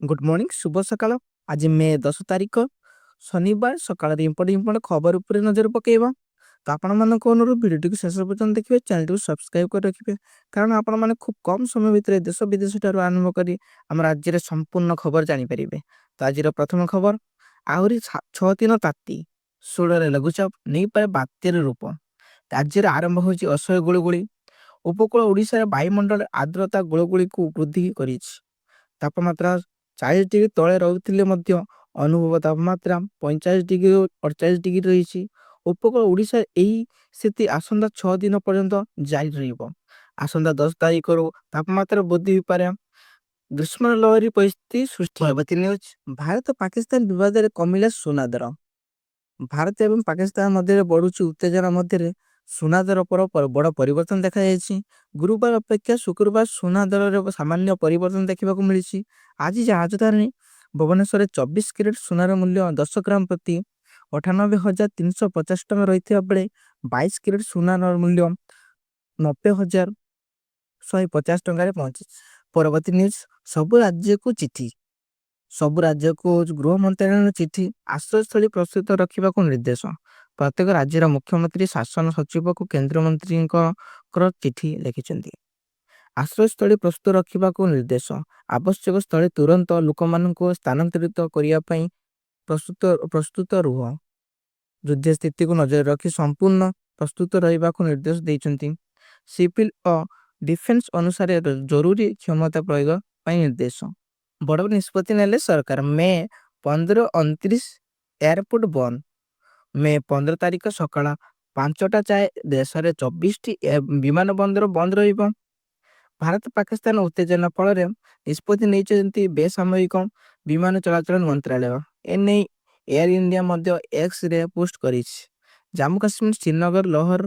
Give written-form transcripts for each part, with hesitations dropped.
Good morning ଶୁଭ ସକାଳ। ଆଜି ମେ 10 ତାରିଖ ଶନିବାର ସକାଳରେ ଇମ୍ପୋର୍ଟାଣ୍ଟ ଖବର ଉପରେ ନଜର ପକାଇବା। ତ ଆପଣମାନଙ୍କ ଅନୁରୋଧ ଭିଡ଼ିଓଟିକୁ ଶେଷ ପର୍ଯ୍ୟନ୍ତ ଦେଖିବେ, ଚ୍ୟାନେଲଟିକୁ ସବସ୍କ୍ରାଇବ୍ କରି ରଖିବେ, କାରଣ ଆପଣମାନେ ଖୁବ୍ କମ୍ ସମୟ ଭିତରେ ଦେଶ ବିଦେଶ ଠାରୁ ଆରମ୍ଭ କରି ଆମ ରାଜ୍ୟରେ ସମ୍ପୂର୍ଣ୍ଣ ଖବର ଜାଣିପାରିବେ। ତ ଆଜିର ପ୍ରଥମ ଖବର, ଆହୁରି 6 ଦିନ ତାତି, 16ରେ ଲଘୁଚାପ ନେଇପାରେ ବାତ୍ୟାର ରୂପ। ରାଜ୍ୟରେ ଆରମ୍ଭ ହେଉଛି ଅସହ୍ୟ ଗୁଳୁଗୁଳି। ଉପକୂଳ ଓଡ଼ିଶାର ବାୟୁମଣ୍ଡଳରେ ଆର୍ଦ୍ରତା ଗୁଳୁଗୁଳିକୁ ବୃଦ୍ଧି କରିଛି। ତାପମାତ୍ରା 40 ଡିଗ୍ରୀ ତଳେ ରହୁଥିଲେ ମଧ୍ୟ ଅନୁଭବ ତାପମାତ୍ରା 45 ଡିଗ୍ରୀରୁ 48 ଡିଗ୍ରୀ ରହିଛି। ଉପକୂଳ ଓଡ଼ିଶାରେ ଏହି ସ୍ଥିତି ଆସନ୍ତା 6 ଦିନ ପର୍ଯ୍ୟନ୍ତ ଜାରି ରହିବ। ଆସନ୍ତା 10 ତାରିଖରୁ ତାପମାତ୍ରା ବୃଦ୍ଧି ହୋଇପାରେ। ଗ୍ରୀଷ୍ମ ଲହରୀ ପରିସ୍ଥିତି ସୃଷ୍ଟି ହେବ। ନ୍ୟୁଜ୍, ଭାରତ ପାକିସ୍ତାନ ବିବାଦରେ କମିଲା ସୁନା ଦର। ଭାରତ ଏବଂ ପାକିସ୍ତାନ ମଧ୍ୟରେ ବଢ଼ୁଛି ଉତ୍ତେଜନା ମଧ୍ୟରେ ସୁନା ଦର પર ବଡ଼ ପରିବର୍ତ୍ତନ ଦେଖାଯାଇଛି। ଗୁରୁବାର ଅପେକ୍ଷା ଶୁକ୍ରବାର ସୁନା ଦରରେ ସାମାନ୍ୟ ପରିବର୍ତ୍ତନ ଦେଖିବାକୁ ମିଳିଛି। ଆଜି ରାଜଧାନୀ ଭୁବନେଶ୍ୱରରେ 24 କ୍ୟାରେଟ୍ ସୁନାର ମୂଲ୍ୟ 10 ଗ୍ରାମ ପ୍ରତି 98,350 ଟଙ୍କା ରହିଥିବା ବେଳେ 22 କ୍ୟାରେଟ୍ ସୁନାର ମୂଲ୍ୟ 90,150 ଟଙ୍କାରେ ପହଞ୍ଚିଛି। ପରବର୍ତ୍ତୀ ନ୍ୟୁଜ୍, ସବୁ ରାଜ୍ୟକୁ ଚିଠି। ସବୁ ରାଜ୍ୟକୁ ଗୃହ ମନ୍ତ୍ରାଳୟର ଚିଠି, ଆଶ୍ରୟସ୍ଥଳୀ ପ୍ରସ୍ତୁତ ରଖିବାକୁ ନିର୍ଦ୍ଦେଶ। ପ୍ରତ୍ୟେକ ରାଜ୍ୟର ମୁଖ୍ୟମନ୍ତ୍ରୀ ଶାସନ ସଚିବକୁ କେନ୍ଦ୍ରମନ୍ତ୍ରୀଙ୍କ ଚିଠି ଲେଖିଛନ୍ତି। ଆଶ୍ରୟସ୍ଥଳୀ ପ୍ରସ୍ତୁତ ରଖିବାକୁ ନିର୍ଦ୍ଦେଶ। ଆବଶ୍ୟକ ସ୍ଥଳେ ତୁରନ୍ତ ଲୋକମାନଙ୍କୁ ସ୍ଥାନାନ୍ତରିତ କରିବା ପାଇଁ ପ୍ରସ୍ତୁତ ରୁହ। ଯୁଦ୍ଧ ସ୍ଥିତିକୁ ନଜରରେ ରଖି ସମ୍ପୂର୍ଣ୍ଣ ପ୍ରସ୍ତୁତ ରହିବାକୁ ନିର୍ଦ୍ଦେଶ ଦେଇଛନ୍ତି। ସିଭିଲ୍ ଓ ଡିଫେନ୍ସ ଅନୁସାରେ ଜରୁରୀ କ୍ଷମତା ପ୍ରୟୋଗ ପାଇଁ ନିର୍ଦ୍ଦେଶ। ବଡ଼ ନିଷ୍ପତ୍ତି ନେଲେ ସରକାର। ମେ 15-29 ଏୟାରପୋର୍ଟ ବନ୍ଦ। ମେ 15 ତାରିଖ ସକାଳ 5ଟା ଯାଏ ଦେଶରେ 24ଟି ବିମାନ ବନ୍ଦର ବନ୍ଦ ରହିବ। ଭାରତ ପାକିସ୍ତାନ ଉତ୍ତେଜନା ଫଳରେ ନିଷ୍ପତ୍ତି ନେଇଛନ୍ତି ବେସାମରିକ ବିମାନ ଚଳାଚଳ ମନ୍ତ୍ରାଳୟ। ଏନେଇ ଏୟାର ଇଣ୍ଡିଆ ମଧ୍ୟ ଏକ୍ସରେ ପୋଷ୍ଟ କରିଛି। ଜାମ୍ମୁ କାଶ୍ମୀର, ଶ୍ରୀନଗର, ଲାହୋର,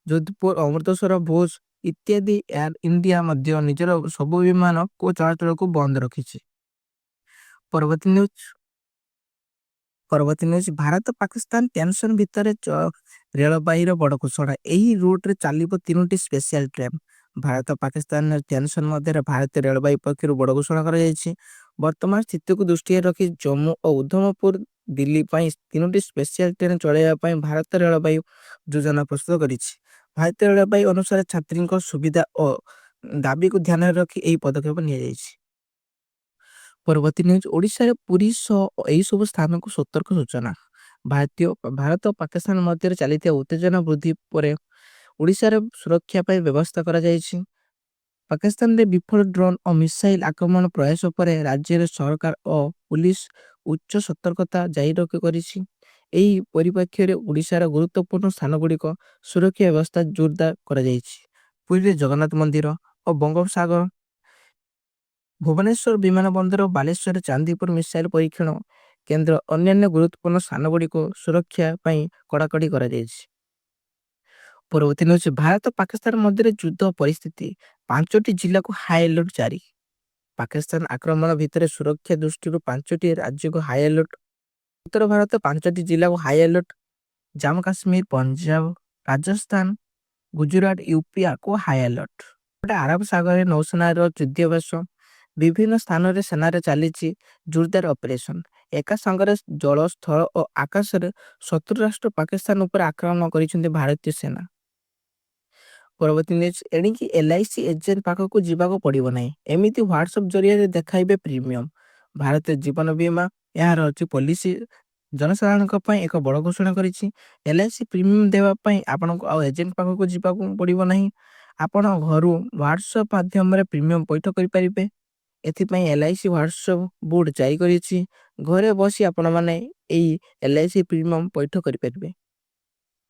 ଯୋଧପୁର, ଅମୃତସର, ଭୁଜ ଇତ୍ୟାଦି ଏୟାର ଇଣ୍ଡିଆ ମଧ୍ୟ ନିଜର ସବୁ ବିମାନ ଚଳାଚଳକୁ ବନ୍ଦ ରଖିଛି। ପରବର୍ତ୍ତୀ ନ୍ୟୁଜ୍, ଭାରତ ପାକିସ୍ତାନ ଟେନସନ ଭିତରେ ରେଳବାଇର ବଡ଼ ଘୋଷଣା। ଏହି ରୁଟ୍ରେ ଚାଲିବ 3ଟି special train. Bharat Pakistan tension ମଧ୍ୟରେ ଭାରତୀୟ ରେଳବାଇ ପକ୍ଷରୁ ବଡ଼ ଘୋଷଣା କରାଯାଇଛି। ବର୍ତ୍ତମାନ ସ୍ଥିତିକୁ ଦୃଷ୍ଟିରେ ରଖି ଜମ୍ମୁ ଓ ଉଧମପୁର ଦିଲ୍ଲୀ ପାଇଁ 3ଟି ସ୍ପେଶାଲ ଟ୍ରେନ୍ ଚଳାଇବା ପାଇଁ ଭାରତ ରେଳବାଇ ଯୋଜନା ପ୍ରସ୍ତୁତ କରିଛି। ଭାରତୀୟ ରେଳବାଇ ଅନୁସାରେ ଛାତ୍ରୀଙ୍କ ସୁବିଧା ଓ ଦାବିକୁ ଧ୍ୟାନରେ ରଖି ଏହି ପଦକ୍ଷେପ ନିଆଯାଇଛି। ପରବର୍ତ୍ତୀ ନ୍ୟୁଜ୍, ଓଡ଼ିଶାରେ ପୁରୀ ସହ ଏହିସବୁ ସ୍ଥାନକୁ ସତର୍କ ସୂଚନା। ଭାରତ ଓ ପାକିସ୍ତାନ ମଧ୍ୟରେ ଚାଲିଥିବା ଉତ୍ତେଜନା ବୃଦ୍ଧି ପରେ ଓଡ଼ିଶାରେ ସୁରକ୍ଷା ପାଇଁ ବ୍ୟବସ୍ଥା କରାଯାଇଛି। ପାକିସ୍ତାନରେ ବିଫଳ ଡ୍ରୋନ୍ ଓ ମିସାଇଲ ଆକ୍ରମଣ ପ୍ରୟାସ ପରେ ରାଜ୍ୟରେ ସରକାର ଓ ପୁଲିସ ଉଚ୍ଚ ସତର୍କତା ଜାରି କରିଛି। ଏହି ପରିପ୍ରେକ୍ଷୀରେ ଓଡ଼ିଶାର ଗୁରୁତ୍ୱପୂର୍ଣ୍ଣ ସ୍ଥାନଗୁଡ଼ିକ ସୁରକ୍ଷା ବ୍ୟବସ୍ଥା ଜୋରଦାର କରାଯାଇଛି। ପୁରୀରେ ଜଗନ୍ନାଥ ମନ୍ଦିର ଓ ବଙ୍ଗୋପସାଗର, ଭୁବନେଶ୍ୱର ବିମାନ ବନ୍ଦର, ବାଲେଶ୍ୱରରେ ଚାନ୍ଦିପୁର ମିସାଇଲ ପରୀକ୍ଷଣ କେନ୍ଦ୍ର ଅନ୍ୟାନ୍ୟ ଗୁରୁତ୍ୱପୂର୍ଣ୍ଣ ସ୍ଥାନଗୁଡ଼ିକୁ ସୁରକ୍ଷା ପାଇଁ କଡ଼ାକଡ଼ି କରାଯାଇଛି। ପରବର୍ତ୍ତୀ ନ୍ୟୁଜ୍, ଭାରତ ପାକିସ୍ତାନ ମଧ୍ୟରେ ଯୁଦ୍ଧ ପରିସ୍ଥିତି, 5ଟି ଜିଲ୍ଲାକୁ ହାଇ ଆଲର୍ଟ ଜାରି। ପାକିସ୍ତାନ ଆକ୍ରମଣ ଭିତରେ ସୁରକ୍ଷା ଦୃଷ୍ଟିରୁ 5ଟି ରାଜ୍ୟକୁ ହାଇ ଆଲର୍ଟ। ଉତ୍ତର ଭାରତ 5ଟି ଜିଲ୍ଲାକୁ ହାଇ ଆଲର୍ଟ। ଜାମ୍ମୁ କାଶ୍ମୀର, ପଞ୍ଜାବ, ରାଜସ୍ଥାନ, ଗୁଜୁରାଟ, ୟୁପିକୁ ହାଇ ଆଲର୍ଟ। ଆରବ ସାଗରରେ ନୌସେନାର ଯୁଦ୍ଧାଭ୍ୟାସ। ବିଭିନ୍ନ ସ୍ଥାନରେ ସେନାରେ ଚାଲିଛି ଜୋରଦାର ଅପରେସନ। ଏକା ସାଙ୍ଗରେ ଜଳ, ସ୍ଥଳ ଓ ଆକାଶରେ ଶତ୍ରୁ ରାଷ୍ଟ୍ର ପାକିସ୍ତାନ ଉପରେ ଆକ୍ରମଣ କରିଛନ୍ତି ଭାରତୀୟ ସେନା। ପରବର୍ତ୍ତୀ ନ୍ୟୁଜ୍, ଏଣିକି LIC ଏଜେଣ୍ଟ ପାଖକୁ ଯିବାକୁ ପଡ଼ିବ ନାହିଁ। ଏମିତି ହ୍ୱାଟ୍ସଆପ୍ ଜରିଆରେ ଦେଖାଇବେ ପ୍ରିମିୟମ। ଭାରତୀୟ ଜୀବନ ବୀମା ଏହାର ପଲିସି ଜନସାଧାରଣଙ୍କ ପାଇଁ ଏକ ବଡ଼ ଘୋଷଣା କରିଛି। LIC ପ୍ରିମିୟମ ଦେବା ପାଇଁ ଆପଣଙ୍କୁ ଆଉ ଏଜେଣ୍ଟ ପାଖକୁ ଯିବାକୁ ପଡ଼ିବ ନାହିଁ। ଆପଣ ଘରୁ ହ୍ୱାଟ୍ସଆପ୍ ମାଧ୍ୟମରେ ପ୍ରିମିୟମ ପୈଠ କରିପାରିବେ। ଏଥିପାଇଁ LIC ହ୍ୱାଟ୍ସଆପ୍ ବୋର୍ଡ ଜାରି କରିଛି। ଘରେ ବସି ଆପଣମାନେ ଏହି LIC ପ୍ରିମିୟମ ପୈଠ କରିପାରିବେ।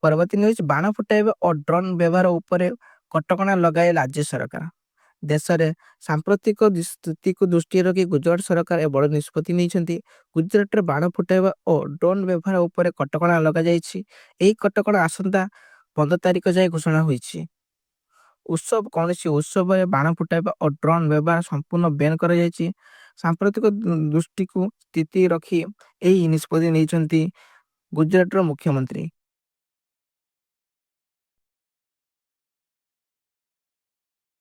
ପରବର୍ତ୍ତୀ ନ୍ୟୁଜ୍, ବାଣ ଫୁଟାଇବା ଓ ଡ୍ରୋନ୍ ବ୍ୟବହାର ଉପରେ କଟକଣା ଲଗାଏ ରାଜ୍ୟ ସରକାର। ଦେଶରେ ସାମ୍ପ୍ରତିକ ସ୍ଥିତିକୁ ଦୃଷ୍ଟିରେ ରଖି ଗୁଜରାଟ ସରକାର ବଡ଼ ନିଷ୍ପତ୍ତି ନେଇଛନ୍ତି। ଗୁଜରାଟରେ ବାଣ ଫୁଟାଇବା ଓ ଡ୍ରୋନ୍ ବ୍ୟବହାର ଉପରେ କଟକଣା ଲଗାଯାଇଛି। ଏହି କଟକଣା ଆସନ୍ତା 15 ତାରିଖ ଯାଏ ଘୋଷଣା ହୋଇଛି। କୌଣସି ଉତ୍ସବରେ ବାଣ ଫୁଟାଇବା ଓ ଡ୍ରୋନ୍ ବ୍ୟବହାର ସମ୍ପୂର୍ଣ୍ଣ ବ୍ୟାନ୍ କରାଯାଇଛି। ସାମ୍ପ୍ରତିକ ସ୍ଥିତି ରଖି ଏହି ନିଷ୍ପତ୍ତି ନେଇଛନ୍ତି ଗୁଜରାଟର ମୁଖ୍ୟମନ୍ତ୍ରୀ।